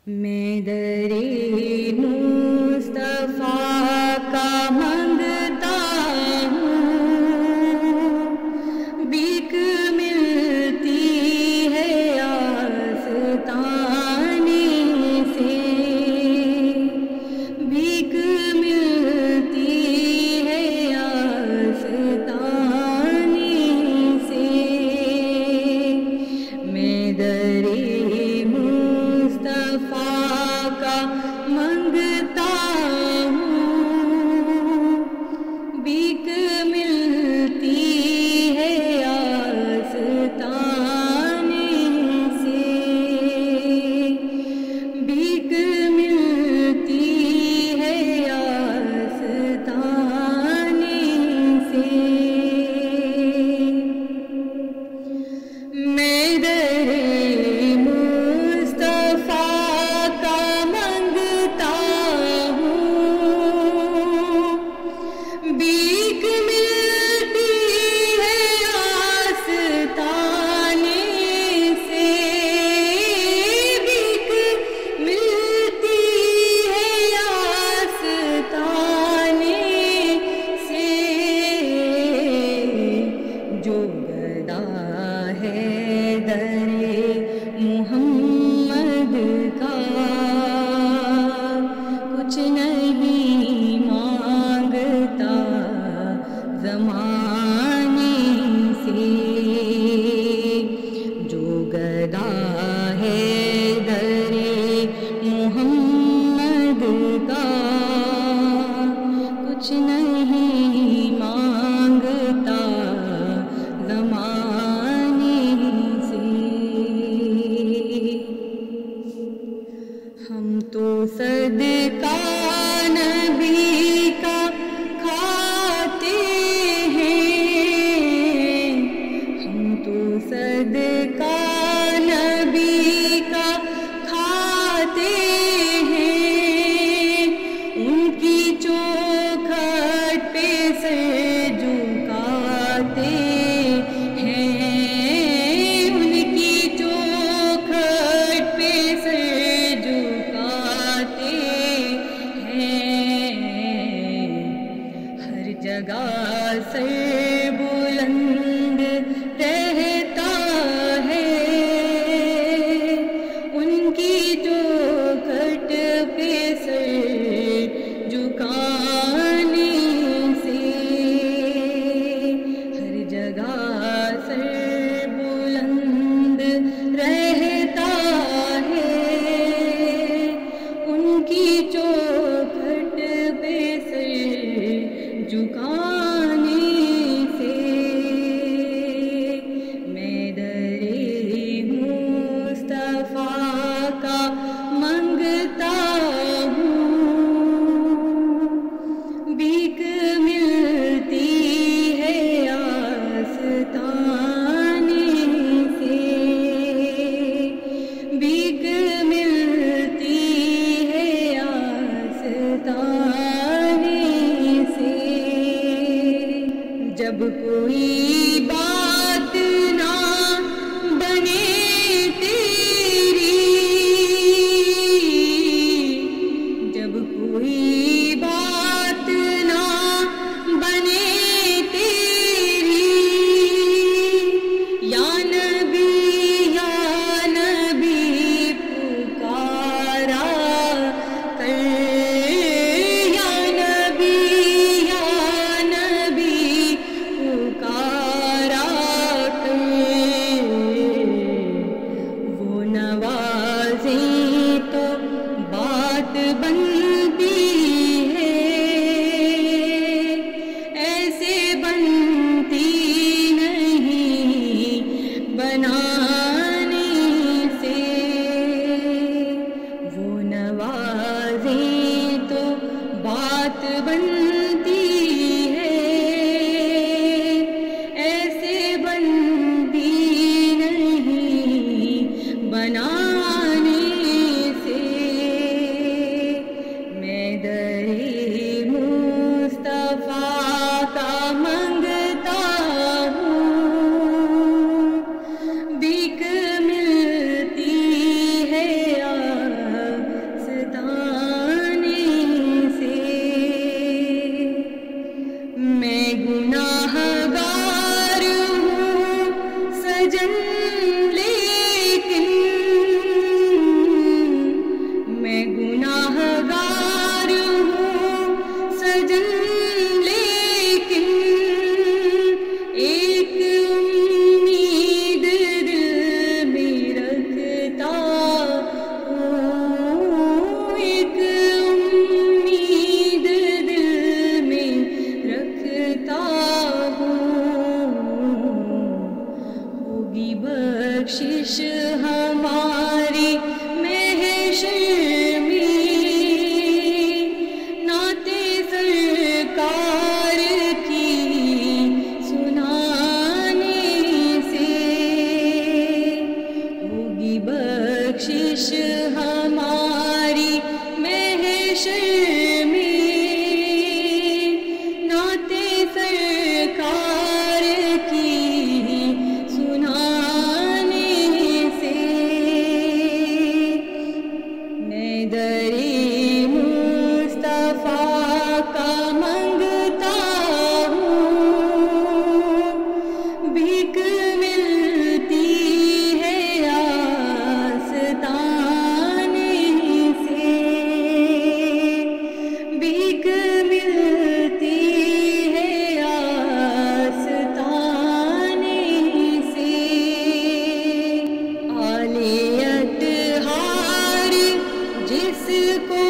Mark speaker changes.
Speaker 1: میں در مصطفیٰ کا منگتا ہوں، بھیک ملتی ہے آستانے سے، بھیک ملتی ہے آستانے سے، میں در مصطفیٰ کا منگتا ہوں، بھیک ملتی ہے آستانے سے، بھیک ملتی ہے آستانے سے، میں در مصطفیٰ کا منگتا ہوں، بھیک ملتی ہے آستانے سے، بھیک ملتی ہے آستانے سے، جو گدا ہے در محمد کا، کچھ نہیں مانگتا زمانے سے، جو گدا ہے در محمد کا، کچھ نہیں مانگتا زمانے سے، ہم تو صدقہ نبی کا کھاتے ہیں، ہم تو صدقہ نبی کا کھاتے ہیں، ان کی چوکھٹ پہ سر جھکاتے ہیں، ان کی چوکھٹ پہ سر جھکاتے ہیں، محشر میں نعت سرکار کی سنانے سے ہوگی بخشش ہماری محشر میں نعت سرکار کی سنانے سے میں در مصطفیٰ کا منگتا ہوں بھیک ملتی ہے آستانے سے بھیک ملتی ہے آستانے سے آل اطہار جس کو